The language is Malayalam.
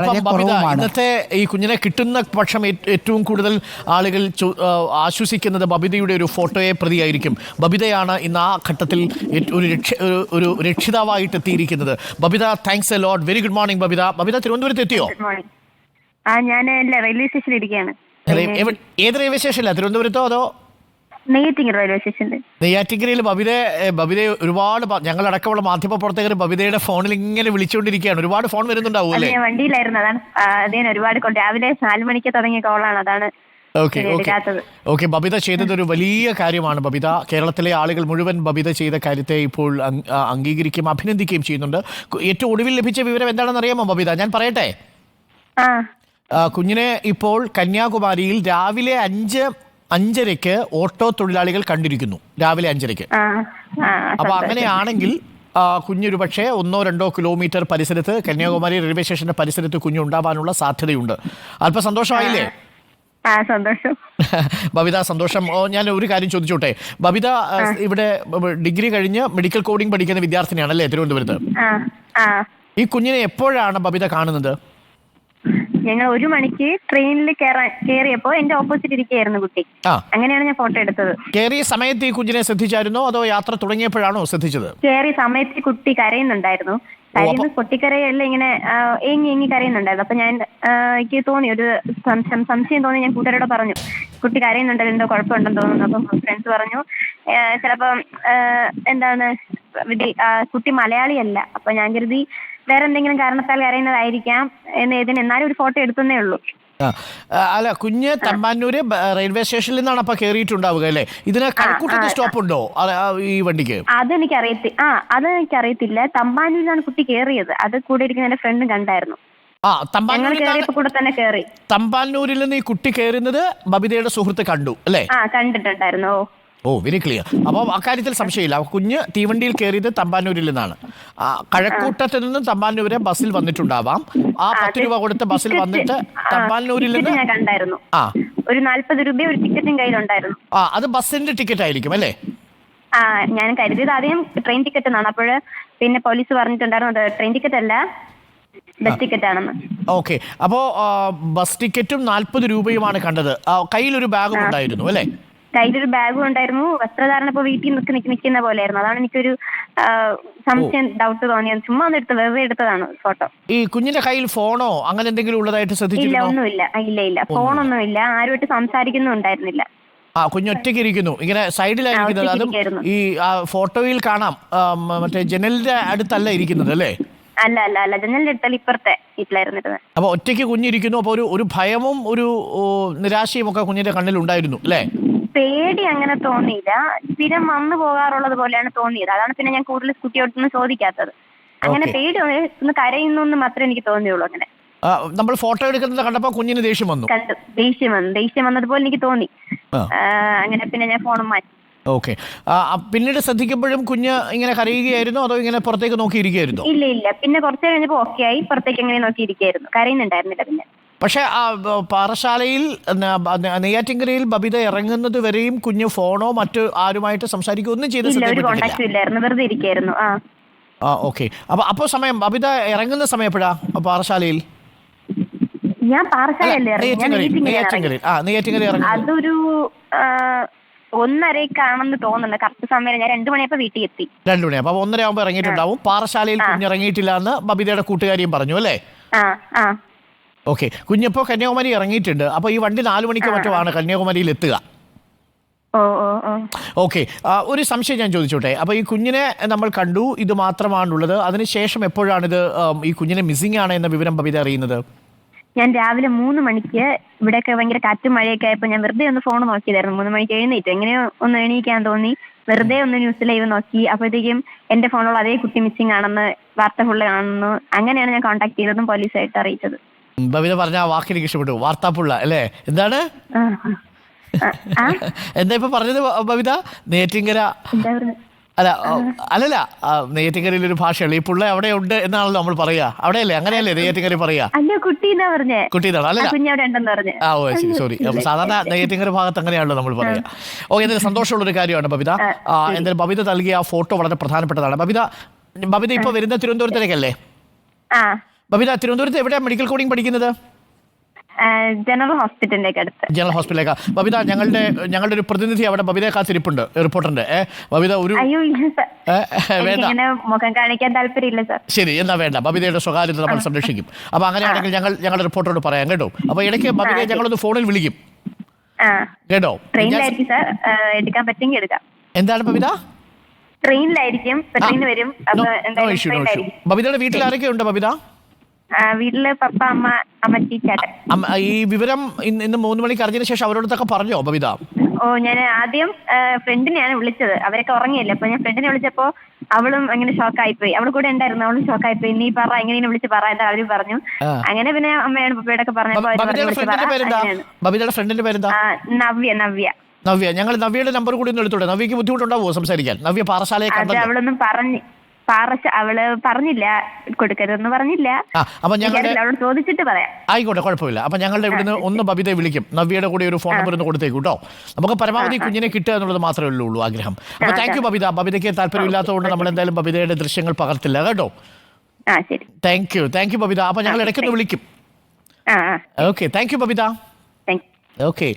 ബബിത, ഇന്നത്തെ ഈ കുഞ്ഞിനെ കിട്ടുന്ന പക്ഷം ഏറ്റവും കൂടുതൽ ആളുകൾ ആശ്വസിക്കുന്നത് ബബിതയുടെ ഒരു ഫോട്ടോയെ പ്രതിയായിരിക്കും. ബബിതയാണ് ഇന്ന് ആ ഘട്ടത്തിൽ ഒരു രക്ഷിതാവായിട്ട് എത്തിയിരിക്കുന്നത്. Babitha, thanks a lot. Very good morning Babitha. Babitha തിരുവനന്തപുരത്ത് എത്തിയോ? ഞാൻ റെയിൽവേ സ്റ്റേഷനിൽ ഇരിക്കുകയാണ്. ഏത് റെയിൽവേ സ്റ്റേഷനിലാണ്? തിരുവനന്തപുരത്തോ അതോ നെയ്യാറ്റിങ്കര റെയിൽവേ സ്റ്റേഷനിൽ? നെയ്യാറ്റിങ്കരയിൽ ബബിതയെ ഒരുപാട് ഞങ്ങളടക്കമുള്ള മാധ്യമ പ്രവർത്തകർ ബബിതയുടെ ഫോണിൽ ഇങ്ങനെ വിളിച്ചുകൊണ്ടിരിക്കുകയാണ്. ഒരുപാട് ഫോൺ വരുന്നുണ്ടാവും അല്ലേ? വണ്ടിയിലായിരുന്നു, അതാണ് അദ്ദേഹം ഒരുപാട് രാവിലെ 4 മണിക്ക് തുടങ്ങിയ കോളാണ്, അതാണ്. ഓക്കെ, ബബിത ചെയ്തത് ഒരു വലിയ കാര്യമാണ്. ബബിത, കേരളത്തിലെ ആളുകൾ മുഴുവൻ ബബിത ചെയ്ത കാര്യത്തെ ഇപ്പോൾ അംഗീകരിക്കുകയും അഭിനന്ദിക്കുകയും ചെയ്യുന്നുണ്ട്. ഏറ്റവും ഒടുവിൽ ലഭിച്ച വിവരം എന്താണെന്ന് അറിയാമോ ബബിത? ഞാൻ പറയട്ടെ. കുഞ്ഞിനെ ഇപ്പോൾ കന്യാകുമാരിയിൽ രാവിലെ 5:05 ഓട്ടോ തൊഴിലാളികൾ കണ്ടിരിക്കുന്നു. രാവിലെ 5:05. അപ്പൊ അങ്ങനെയാണെങ്കിൽ കുഞ്ഞൊരു പക്ഷേ 1-2 കിലോമീറ്റർ പരിസരത്ത്, കന്യാകുമാരി റെയിൽവേ സ്റ്റേഷന്റെ പരിസരത്ത് കുഞ്ഞുണ്ടാവാനുള്ള സാധ്യതയുണ്ട്. അല്പം സന്തോഷമായില്ലേ? സന്തോഷം ബബിത, സന്തോഷം. ഞാൻ ഒരു കാര്യം ചോദിച്ചോട്ടെ. ബബിത ഇവിടെ ഡിഗ്രി കഴിഞ്ഞ് മെഡിക്കൽ കോഡിംഗ് പഠിക്കുന്ന വിദ്യാർത്ഥിനിയാണല്ലേ തിരുവനന്തപുരത്ത്? ഈ കുഞ്ഞിനെ എപ്പോഴാണ് ബബിത കാണുന്നത്? ഞങ്ങൾ 1 മണിക്ക് ട്രെയിനിൽ കയറിയപ്പോ എന്റെ ഓപ്പോസിറ്റ് ഇരിക്കുകയായിരുന്നു കുട്ടി. അങ്ങനെയാണ് ഞാൻ ഫോട്ടോ എടുത്തത്. കയറിയ സമയത്ത് ഈ കുഞ്ഞിനെ ശ്രദ്ധിച്ചായിരുന്നോ അതോ യാത്ര തുടങ്ങിയപ്പോഴാണോ ശ്രദ്ധിച്ചത്? കയറിയ സമയത്ത് കുട്ടി കരയുന്നുണ്ടായിരുന്നു. പൊട്ടിക്കരയല്ല, ഇങ്ങനെ ഏങ്ങി കരയുന്നുണ്ടായിരുന്നു. അപ്പൊ ഞാൻ എനിക്ക് തോന്നി, ഒരു സംശയം തോന്നി. ഞാൻ കൂട്ടുകാരോട് പറഞ്ഞു, കുട്ടി കരയുന്നുണ്ടല്ലോ, എന്തോ കുഴപ്പമുണ്ടെന്ന് തോന്നുന്നു. അപ്പം ഫ്രണ്ട്സ് പറഞ്ഞു ചിലപ്പം എന്താണ് കുട്ടി മലയാളിയല്ല. അപ്പൊ ഞാൻ കരുതി വേറെ എന്തെങ്കിലും കാരണത്താൽ കരയുന്നതായിരിക്കാം എന്നാലും ഒരു ഫോട്ടോ എടുത്തേ ഉള്ളൂ. അല്ല, കുഞ്ഞ് തമ്പാനൂര് റെയിൽവേ സ്റ്റേഷനിൽ നിന്നാണ് അപ്പൊ കേറിയിട്ടുണ്ടാവുക അല്ലേ? ഇതിന് കഴക്കൂട്ടത്ത് സ്റ്റോപ്പ് ഉണ്ടോ ഈ വണ്ടിക്ക്? അതെനിക്കറിയത്തില്ല. തമ്പാനൂരിലാണ് കുട്ടി കേറിയത്. അത് കൂടെ ഇരിക്കുന്ന എന്റെ ഫ്രണ്ടും കണ്ടായിരുന്നു. തമ്പാനൂരിൽ നിന്ന് ഈ കുട്ടി കയറുന്നത് ബബിതയുടെ സുഹൃത്ത് കണ്ടു അല്ലേ? കണ്ടിട്ടുണ്ടായിരുന്നു. Very clear. അപ്പോൾ അക്കാര്യത്തിൽ സംശയമില്ല. കുഞ്ഞ് തീവണ്ടിയിൽ കയറിയത് തമ്പാനൂരിൽ നിന്നാണ്. കഴക്കൂട്ടത്ത് നിന്നും തമ്പാനൂർ വരെ ബസ്സിൽ വന്നിട്ടുണ്ടാവാം. ആ 10 രൂപ കൊടുത്ത് ബസ്സിൽ വന്നിട്ട് തമ്പാനൂരിൽ നിന്ന് ഞാൻ കണ്ടായിരുന്നു. ഒരു 40 രൂപ ഒരു ടിക്കറ്റും കയ്യിലുണ്ടായിരുന്നു. അത് ബസ്സിന്റെ ടിക്കറ്റ് ആയിരിക്കും അല്ലേ? ഞാൻ കരുതിയത് ആദ്യം ട്രെയിൻ ടിക്കറ്റ് എന്നാണ്. അപ്പോൾ പിന്നെ പോലീസ് പറഞ്ഞിട്ടുണ്ടായിരുന്നു അത് ട്രെയിൻ ടിക്കറ്റ് അല്ല, ബസ് ടിക്കറ്റ് ആണെന്ന്. ഓക്കെ, അപ്പോ ബസ് ടിക്കറ്റും 40 രൂപയുമാണ് കണ്ടത്. കയ്യിലൊരു ബാഗും ഉണ്ടായിരുന്നു അല്ലേ? കയ്യിലൊരു ബാഗും ഉണ്ടായിരുന്നു. വസ്ത്രധാരണ ഇപ്പൊ വീട്ടിൽ നിൽക്കുന്ന പോലെയായിരുന്നു. അതാണ് എനിക്കൊരു സംശയം, ഡൗട്ട് തോന്നിയത്. ചുമ്മാ ഒന്ന് വെറുതെ എടുത്തതാണ് ഫോട്ടോ. ഈ കുഞ്ഞിന്റെ കയ്യിൽ ഫോണോ അങ്ങനെ എന്തെങ്കിലും ഉള്ളതായിട്ട് ശ്രദ്ധിച്ചില്ല? ഒന്നുമില്ല. ഇല്ല, ഫോണൊന്നുമില്ല. ആരുമായിട്ട് സംസാരിക്കുന്നുണ്ടായിരുന്നില്ല. കുഞ്ഞ് ഒറ്റയ്ക്ക് ഇരിക്കുന്നു, ഇങ്ങനെ സൈഡിലായിരിക്കുന്നത്. അതും ഈ ഫോട്ടോയിൽ കാണാം മറ്റേ ജനലിന്റെ അടുത്തല്ല ഇരിക്കുന്നത് അല്ലേ? അല്ല, ജനലിന്റെ അടുത്തല്ല, ഇപ്പുറത്തെ വീട്ടിലായിരുന്നു. അപ്പൊ ഒറ്റയ്ക്ക് കുഞ്ഞിരിക്കുന്നു. അപ്പൊ ഒരു ഭയവും ഒരു നിരാശയും ഒക്കെ കുഞ്ഞിന്റെ കണ്ണിൽ ഉണ്ടായിരുന്നു അല്ലേ? പേടി അങ്ങനെ തോന്നിയില്ല. സ്ഥിരം വന്നു പോകാറുള്ളത് പോലെയാണ് തോന്നിയത്. അതാണ് പിന്നെ ഞാൻ കൂടുതൽ കുട്ടിയോടൊന്നും ചോദിക്കാത്തത്. അങ്ങനെ പേടി ഒന്ന് കരയുന്നു മാത്രമേ എനിക്ക് തോന്നിയുള്ളൂ. അങ്ങനെ നമ്മൾ ഫോട്ടോ എടുക്കുന്നത് കണ്ടപ്പോ കുഞ്ഞിന് ദേഷ്യം വന്നതുപോലെ എനിക്ക് തോന്നി. അങ്ങനെ പിന്നെ ഞാൻ ഫോണും മാറ്റി. ഓക്കെ, പിന്നീട് ശ്രദ്ധിക്കുമ്പോഴും കുഞ്ഞ് ഇങ്ങനെ കരയുകയായിരുന്നു അതോ ഇങ്ങനെ പുറത്തേക്ക് നോക്കിയിരിക്കുകയായിരുന്നു? ഇല്ല, പിന്നെ കുറച്ച് കഴിഞ്ഞപ്പോ ഓക്കെ ആയി. പുറത്തേക്ക് എങ്ങനെ നോക്കിയിരിക്കുകയായിരുന്നു, കരയുന്നുണ്ടായിരുന്നില്ല. പിന്നെ പക്ഷെ പാറശാലയിൽ നെയ്യാറ്റിങ്കരയിൽ ബബിത ഇറങ്ങുന്നത് വരെയും കുഞ്ഞ് ഫോണോ മറ്റു ആരുമായിട്ട് സംസാരിക്കുക ഒന്നും ചെയ്തില്ലായിരുന്നു. ഓക്കെ, അപ്പൊ സമയം ബബിത ഇറങ്ങുന്ന സമയം എപ്പോഴാ പാറശാലയിൽ? ഞാൻ നെയ്യാറ്റിങ്കര അതൊരു 1:30 തോന്നുന്നു. കറക്റ്റ് സമയം ഞാൻ 2 മണിയപ്പോ വീട്ടിൽ എത്തി. 2 മണി അപ്പൊ 1:30 ആകുമ്പോ ഇറങ്ങിയിട്ടുണ്ടാവും. പാറശാലയിൽ കുഞ്ഞ് ഇറങ്ങിയിട്ടില്ല എന്ന് ബബിതയുടെ കൂട്ടുകാരിയും പറഞ്ഞു അല്ലേ? ഓക്കെ, കുഞ്ഞിപ്പോ കന്യാകുമാരി ഇറങ്ങിയിട്ടുണ്ട്. അപ്പൊ ഈ വണ്ടി 4 മണിക്ക് മറ്റോ ആണ് കന്യാകുമാരിയിൽ എത്തുക. ഓക്കെ, ഒരു സംശയം ഞാൻ ചോദിച്ചോട്ടെ. അപ്പൊ ഈ കുഞ്ഞിനെ നമ്മൾ കണ്ടു, ഇത് മാത്രമാണുള്ളത്. അതിനുശേഷം എപ്പോഴാണിത് ഈ കുഞ്ഞിനെ മിസ്സിംഗ് ആണ് എന്ന വിവരം ബബിത അറിയുന്നത്? ഞാൻ രാവിലെ 3 മണിക്ക്, ഇവിടെയൊക്കെ ഭയങ്കര കാറ്റും മഴയൊക്കെ ആയപ്പോ ഞാൻ വെറുതെ ഒന്ന് ഫോൺ നോക്കിയതായിരുന്നു. 3 മണിക്ക് എഴുന്നേറ്റ് എങ്ങനെയോ ഒന്ന് എണീക്കാൻ തോന്നി. വെറുതെ ഒന്ന് ന്യൂസ് ലൈവ് നോക്കി. അപ്പോഴത്തേക്കും എന്റെ ഫോണുള്ള അതേ കുട്ടി മിസ്സിംഗ് ആണെന്ന് വാർത്ത ഫുള്ള് കാണുന്നു. അങ്ങനെയാണ് ഞാൻ കോൺടാക്ട് ചെയ്തതും പോലീസായിട്ട് അറിയിച്ചത്. ബബിത പറഞ്ഞ ആ വാക്ക് എനിക്ക് ഇഷ്ടപ്പെട്ടു, വാർത്താപ്പുള്ള അല്ലേ? എന്താണ് എന്താ ഇപ്പൊ പറഞ്ഞത് ബബിത? നെയ്യാറ്റിങ്കര അല്ലല്ല, നെയ്യാറ്റിങ്കരയിൽ ഒരു ഭാഷയുള്ളൂ. ഈ പുള്ള അവിടെ ഉണ്ട് എന്നാണല്ലോ നമ്മൾ പറയാ. അവിടെയല്ലേ? അങ്ങനെയല്ലേ നെയ്യാറ്റിങ്കര പറയാ? കുട്ടീന്നാണ് അല്ലേ? സോറി. സാധാരണ നെയ്യാറ്റിങ്കര ഭാഗത്ത് അങ്ങനെയാണല്ലോ നമ്മൾ പറയാ. ഓക്കെ, എന്തായാലും സന്തോഷമുള്ളൊരു കാര്യമാണ് ബബിത. എന്തായാലും ബബിത നൽകിയ ആ ഫോട്ടോ വളരെ പ്രധാനപ്പെട്ടതാണ്. ബബിത ഇപ്പൊ വരുന്ന തിരുവനന്തപുരത്തേക്കല്ലേ? ബബിത തിരുവനന്തപുരത്ത് എവിടെയാണ് മെഡിക്കൽ കോഡിംഗ് പഠിക്കുന്നത്? ജനറൽ ഹോസ്പിറ്റലിലേക്ക് അടുത്ത്. ജനറൽ ഹോസ്പിറ്റലിലേക്കാ. ബബിത, ഞങ്ങളുടെ ഒരു പ്രതിനിധി അവിടെ ബബിതയെ കാത്തിരിപ്പുണ്ട്, റിപ്പോർട്ടറിന്റെ. ബബിത ഒരു അയ്യോ ഇല്ല സർ, വേണ്ട, എനിക്കിങ്ങനെ മുഖം കാണിക്കാൻ താല്പര്യമില്ല സർ. ശരി എന്നാ വേണ്ട, ബബിതയുടെ സ്വകാര്യത നമ്മൾ സംരക്ഷിക്കും. അപ്പൊ അങ്ങനെയാണെങ്കിൽ ഞങ്ങളുടെ റിപ്പോർട്ടറോട് പറയാം കേട്ടോ. അപ്പൊ ഇടയ്ക്ക് ബബിതയെ ഞങ്ങളൊന്ന് ഫോണിൽ വിളിക്കും കേട്ടോ. ട്രെയിനിലായിരിക്കും സർ, എടുക്കാൻ പറ്റുമെങ്കിൽ എടുക്കാം. എന്താണ് ബബിത? ട്രെയിനിലായിരിക്കും, ട്രെയിൻ വരും. അപ്പൊ എന്തായാലും ബബിതയുടെ വീട്ടിൽ ആരൊക്കെ ഉണ്ട് ബബിത? വീട്ടില് പപ്പ, അമ്മ, അമ്മച്ചി, ചേട്ടൻ. ഈ വിവരം ഇന്ന് 3 മണിക്ക് അറിഞ്ഞതിന് ശേഷം അവരോടൊക്കെ പറഞ്ഞോ ബബിത? ഓ, ഞാൻ ആദ്യം ഫ്രണ്ടിനെയാണ് വിളിച്ചത്. അവരൊക്കെ ഉറങ്ങിയല്ലേ, അപ്പൊ ഞാൻ ഫ്രണ്ടിനെ വിളിച്ചപ്പോ അവളും അങ്ങനെ ഷോക്കായിപ്പോയി. അവൾ കൂടെ ഉണ്ടായിരുന്നു, അവളും ഷോക്കായിപ്പോയി. നീ പറ, എങ്ങനെ വിളിച്ച് പറ എന്താ അവര് പറഞ്ഞു. അങ്ങനെ പിന്നെ അമ്മയാണ് പപ്പയോടൊക്കെ പറഞ്ഞപ്പോ ബബിതയുടെ ഫ്രണ്ടിന്റെ പേരെന്താ? നവ്യ. നവ്യ, ഞങ്ങൾ നവ്യയുടെ നമ്പർ കൂടി ഒന്ന് എടുത്തോട്ടെ. നവ്യക്ക് ബുദ്ധിമുട്ടുണ്ടാവോ സംസാരിക്കാൻ? നവ്യ പാറശാലയെ അത് അവളൊന്നും അവള് പറഞ്ഞില്ല, കൊടുക്കരുതെന്ന് പറഞ്ഞില്ല. അപ്പൊ ഞങ്ങൾ അവളോട് ചോദിച്ചിട്ട് പറയാം. ആയിക്കോട്ടെ, കുഴപ്പമില്ല. അപ്പൊ ഞങ്ങളുടെ ഇവിടുന്ന് ഒന്ന് ബബിതയെ വിളിക്കും. നവ്യയുടെ കൂടെ ഒരു ഫോൺ നമ്പർ ഒന്ന് കൊടുത്തേക്കും കേട്ടോ. നമുക്ക് പരമാവധി കുഞ്ഞിനെ കിട്ടുക എന്നുള്ളത് മാത്രമേ ഉള്ളൂ ആഗ്രഹം. അപ്പൊ താങ്ക് യു ബബിത. ബബിതയ്ക്ക് താല്പര്യമില്ലാത്തതുകൊണ്ട് നമ്മൾ എന്തായാലും ബബിതയുടെ ദൃശ്യങ്ങൾ പകർത്തില്ല കേട്ടോ. Thank you Babitha. അപ്പൊ ഞങ്ങൾ ഇടയ്ക്കൊന്ന് വിളിക്കും. Okay, thank you Babitha. Okay.